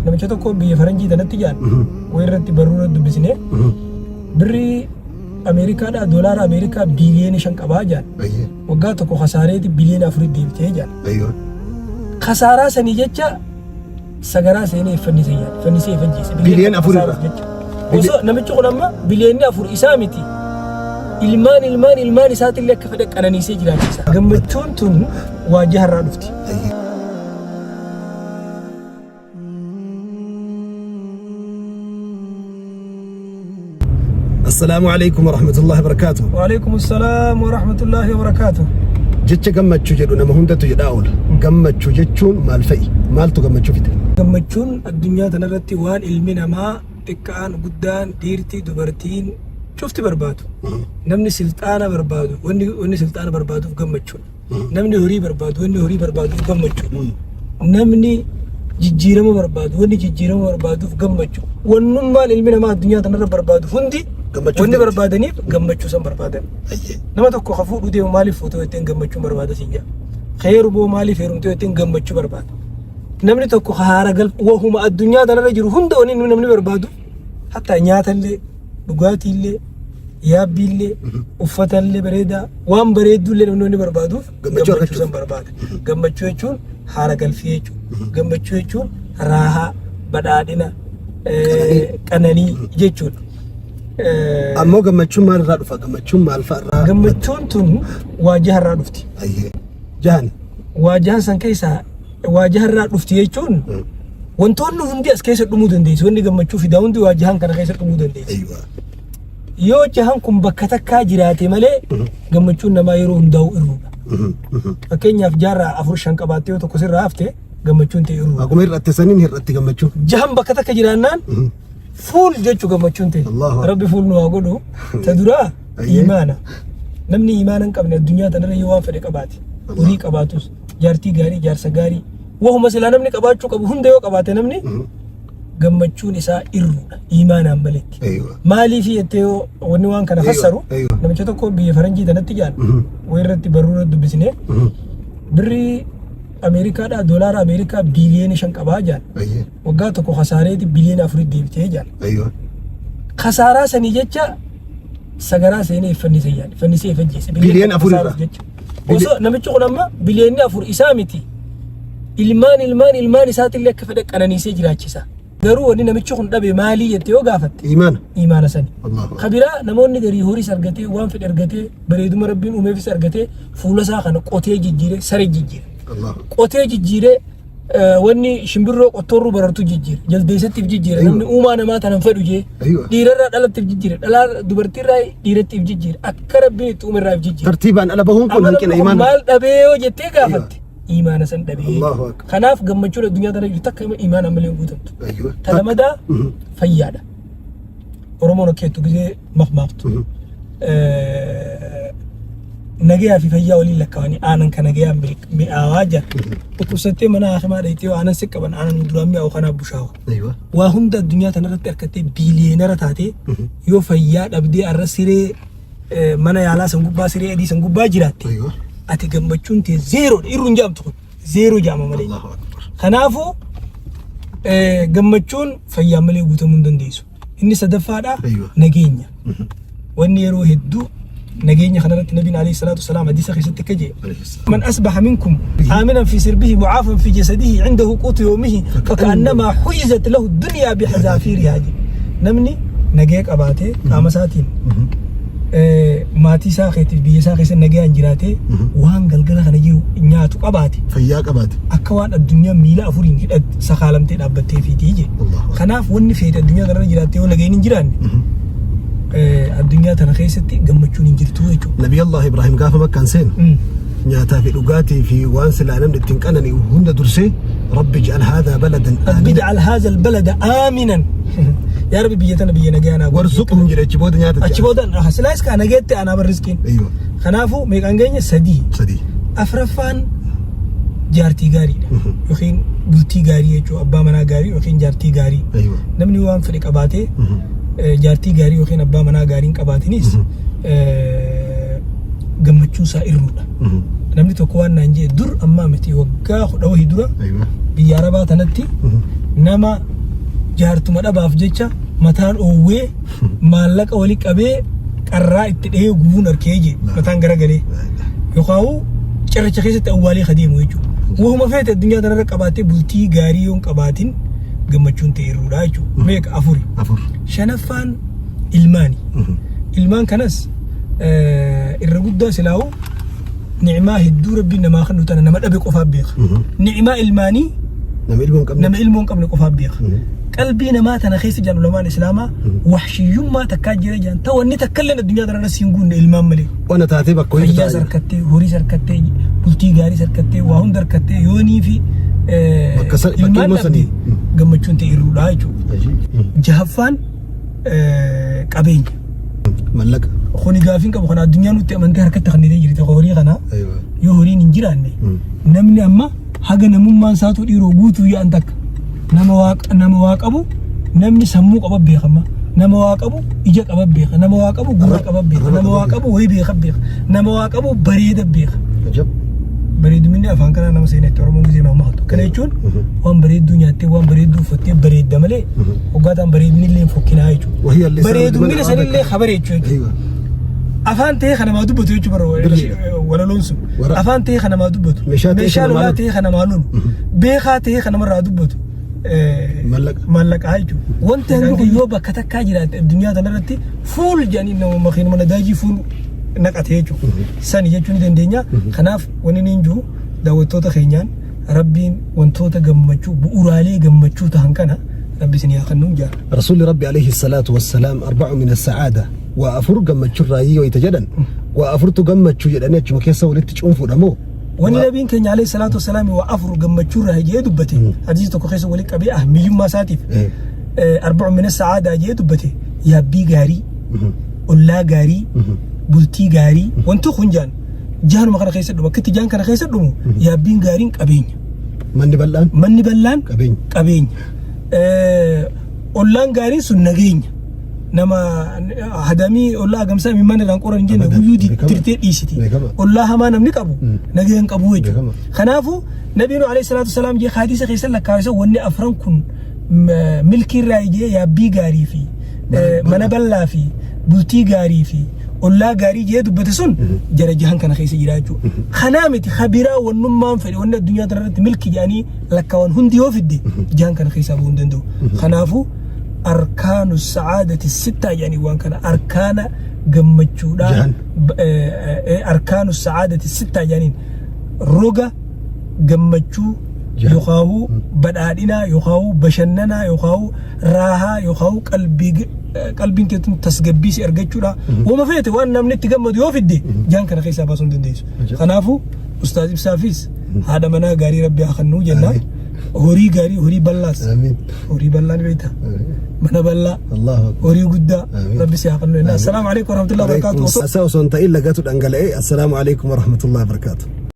namicha tokko biyya faranjii tanatti jaan wayirratti barruura dubbisne birrii Ameerikaadhaa doolaara Ameerikaa biliyoona 5 qabaa jaan waggaa tokko khasaareeti biliyoona 4 deebitee jaan khasaaraa sanii jecha sagaraa seenee fannisee fanjise biliyoona 4 osoo namichi kun amma biliyoona 4 isaa miti ilmaan isaatillee akka fedhe qananiisee jiraachisa gammachuun tun waajjii har'aa dhufti. السلام عليكم ورحمة الله وبركاته. وعليكم السلام ورحمة الله وبركاته. جتش قمتشو جدو نما هندتو جداول قمتشو جتشون مال في مالتو قمتشو فيت قمتشون الدنيا تنرتي وان علمنا ما تكان قدان ديرتي دبرتين شفتي بربادو نمني سلطانة بربادو وني سلطانة بربادو قمتشون نمني هوري بربادو وني هوري بربادو قمتشون نمني جيجيرمو بربادو وني جيجيرمو بربادو قمتشون ونما علمنا ما الدنيا تنرتي بربادو فندي wanni barbaadaniif gammachuu san barbaadan nama tokko khafuu dhudee maaliif footoo ittiin gammachuu barbaada sinja khayru boo maaliif heerumtoo ittiin gammachuu barbaada namni tokko haara gal wahuma addunyaa tanarra jiru hunda wani namni barbaadu hatta nyaatallee dhugaatiillee yaabbiillee uffatallee bareedaa waan bareeddullee namni barbaaduuf gammachuu san barbaada gammachuu jechuun haara galfii jechuudha gammachuu jechuun raahaa badhaadhina qananii jechuudha. ammoo gammachuun maal irraa dhufa gammachuun maal fa'arraa gammachuun tun waajjii har'aa dhufti jahan waajjihan san keessaa waajjii har'aa dhufti jechuun wantoonni hundi as keessa dhumuu dandeessu wanni gammachuu fidaa hundi waajjihan kana keessa dhumuu dandeessu yoo jahan kun bakka takkaa jiraate malee gammachuun namaa yeroo hundaa'u irruudha fakkeenyaaf jaarraa 4-5 qabaattee yoo tokko sirraa hafte gammachuun ta'e irruudha akkuma irratti saniin irratti gammachuu jahan bakka takka jiraannaan فول جتشو كمتشون تي ربي فول نواقولو تدرا إيمانا نمني إيمانا قبل الدنيا تنرى يوان فرق قباتي وريق قباتوس جارتي غاري جارسا غاري وهو مثلا نمني قباتشو قبو هنديو قباتي نمني قمتشون إساء إرو إيمانا مبلت مالي في يتيو ونوان كان خسرو نمشو تكو بي فرنجي تنتجان ويرتي برورة دبسنة بري Ameerikaadhaa doolaara Ameerikaa biliyoona 5 qabaa jaan waggaa tokko khasaareeti biliyoona 4 deebitee jaan khasaaraa sanii jecha sagaraa seenee fannisee fanjise biliyoona 4 osoo namichi kun amma biliyoona 4 isaa miti ilmaan isaatillee akka fedhe qananiisee jiraachisa garuu wanni namichi kun dhabe maalii jettee yoo gaafatte imaana sani kabiraa namoonni garii horiis argatee waan fedhe argatee bareeduma rabbiin uumeefis argatee fuula isaa kana qotee jijjiire saree jijjiire qotee jijjiire wanni shimbirroo qottoorru barartu jijjiire jaldeessatti jijjiire namni uumaa namaa tanan fedhu jee dhiirarraa dhalatti jijjiire dhalaa dubartiirraa dhiiratti jijjiire akka rabbiin itti uumerraa jijjiire tartiibaan ala bahuun kun hanqina imaana maal dhabee yoo jettee gaafatte imaana san dhabee kanaaf gammachuun addunyaa tana jirtu akka imaana malee guutamtu talamadaa fayyaadha oromoon okkeettu gisee maqmaaqtu nagaya fi fayyaa waliin lakkawanii aanan kan nagaya mi'aawaa jira dhukkubsattee mana hakimaa dhayitee aanan siqqaban aanan duraan mi'aawu kanaaf bushaawa waa hunda addunyaa tanarratti harkattee biiliyoonara taatee yoo fayyaa dhabdee arra siree mana yaalaa san gubbaa siree adii san gubbaa jiraatte ati gammachuun tee zeeroodha irruun jaamtu kun zeeroo jaama malee kanaafuu gammachuun fayyaa malee guutamuu hin dandeessu inni sadaffaadha nageenya wanni yeroo hedduu نجينا خنرت النبي عليه الصلاة والسلام حديث أخي ستكجي من أصبح منكم آمنا في سربه معافا في جسده عنده قوت يومه فكأنما حجزت له الدنيا بحذافيرها نمني نجيك أباتي قامساتين ماتي ساخيتي بيا ساخيس نجي أنجراتي وان قلقلا خنجيو نياتو أباتي فياك أباتي أكوان الدنيا ميلا أفورين سخالمتين أبتي في تيجي خناف وني في الدنيا درجاتي ولا جايين جيراني الدنيا ترى خيستي قمتشون ينجرتوا يجوا نبي الله إبراهيم قاف مكان سين نياتا في لقاتي في وانس العالم تنقلني وهند درسي رب اجعل هذا بلدا آمنا اجعل هذا البلد آمنا يا ربي بيتنا بينا جانا وارزقهم جل أجبود نياتا أجبود أنا سلايس كأنا جيت أنا برزقين أيوة خنافو ميكان جيني سدي أفرفان جارتي غاري يخين بوتي غاري يجوا أبا منا غاري يخين جارتي غاري أيوة نمني وان فريق أباتي جارتي غاري يخين أبا منا غارين كباتينيس gammachuu isaa irruudha namni tokko waan naan jee dur amma miti waggaa 10 dura biyya arabaa tanatti nama jaartu madhabaaf jecha mataan oowwee maallaqa wali qabee qarraa itti dhahee gubuun arkee je mataan garagalee yookaan cirracha keessatti awwaalee kadeemu jechuudha. Wahuma feete addunyaa kanarra qabaatee bultii gaarii yoon qabaatin gammachuun ta'eerudha jechuudha. Meeqa afuri. Shanaffaan ilmaani. Ilmaan kanas irra guddaa silaa'u ni'imaa hedduu rabbiin namaa kan nuti nama dhabe qofaaf beeka. Ni'imaa ilmaanii nama ilmoo hin qabne qofaaf beeka. Qalbii namaa tana keessa jiran ulamaan islaamaa wahshiyyummaa takkaa jira jiran ta'u wanni takka illee addunyaa kanarra siin guunne ilmaan malee. Wana taatee bakka horii fayyaa sarkattee horii sarkattee bultii gaarii sarkattee waa hunda sarkattee yoonii fi ilmaan dhabde gammachuun ta'eerudha jechuudha. Jahaffaan qabeenya. Mallaqa. Kuni gaafiin qabu kana addunyaa nutti amantee harkatti kanneen jirti horii kana yoo horiin hin jiraanne namni amma haga namummaan isaatu dhiiroo guutuu yaa'an takka nama waa qabu namni sammuu qaba beekama nama waa qabu ija qaba beeka nama waa qabu gurra qaba beeka nama waa qabu wayii beeka nama waa qabu bareeda beeka. Bareedumni afaan kana nama seenetti Oromoo gisee mammaatu. Kana jechuun waan bareedduu nyaattee waan bareedduu uffattee bareedda malee hoggaataan bareedni illee hin fokkinaa jechuudha. Bareedumni sanillee habare jechuudha. Afaan ta'ee kana maa dubbatu jechuudha walaloon sun. Afaan ta'ee kana maa dubbatu. Meeshaa lolaa ta'ee kana maa lolu. Beekaa ta'ee kana marraa dubbatu. Mallaqa jechuudha. Wanti hangi yoo bakka takkaa jiraate addunyaa kanarratti fuul jedhanii nama makiinuma nadaajii fuul naqatee jechuudha. Sani jechuun ni dandeenya. Kanaaf wanni ni jiru daawwattoota keenyaan rabbiin wantoota gammachuu bu'uuraalee gammachuu ta'an kana rabbi isin yaa kennuun jaara. Rasuulli Rabbi alayhi salaatu wassalaam arba'u min as-sa'aada waa afur gammachuu raayii wayita jedhan waa afurtu gammachuu jedhanii achuma keessa walitti cuunfuudha moo. Wani nabiin keenya alayhi salaatu wassalaam waa afur gammachuu raayii jedhee dubbate hadiisa tokko keessa walitti qabee ahmiyyummaa isaatiif arba'u min as-sa'aada jedhee dubbate yaabbii gaarii ollaa gaarii bultii gaarii wanti kun jaanuma kana keessa dhumu akkitti jaan kana keessa dhumu yaabbiin gaariin qabeenya. Manni bal'aan qabeenya. Ollaan gaariin sun nageenya. Nama hadamii ollaa agamsaa mimmaan irraan qoran hin jenne guyyuu tirtee dhiisiti. Ollaa hamaa namni qabu nageen qabu jechuudha. Kanaafuu nabiin alayhi salaatu wasalaam jee hadiisa keessa lakkaa'isa wanni afran kun milkiirraa ijee yaabbii gaarii fi mana bal'aa fi bultii gaarii fi ollaa gaarii jee dubbate sun jara jahan kana keessa jira jechuudha. Kanaa miti khabiraa wannummaan fedhe wanni addunyaa kanarratti milki jedhanii lakkaawwan hundi yoo fidde jahan kana keessaa bu'uu hin danda'u. Kanaafuu arkaanu sa'aadati sittaa jedhanii waan kana arkaana gammachuudhaan arkaanu sa'aadati sittaa jedhaniin roga gammachuu yookaan badhaadhinaa yookaan bashannanaa yookaan raahaa yookaan qalbiin keetuun tasgabbii si argachuudha. Wama feete waan namni itti gammadu yoo fidde jaan kana keessaa baasuu hin dandeessu. Kanaafuu ustaaz Ibsaafis haadha manaa gaarii rabbi haa kennuu jennaan. Horii gaarii horii bal'aas horii bal'aan beektaa mana bal'aa horii guddaa rabbi si haa kennu jennaan. Assalaamu alaikum warahmatullahi wabarakatuh. Osoo hin ta'in lagatu dhangala'ee assalaamu alaikum warahmatullahi wabarakatuh.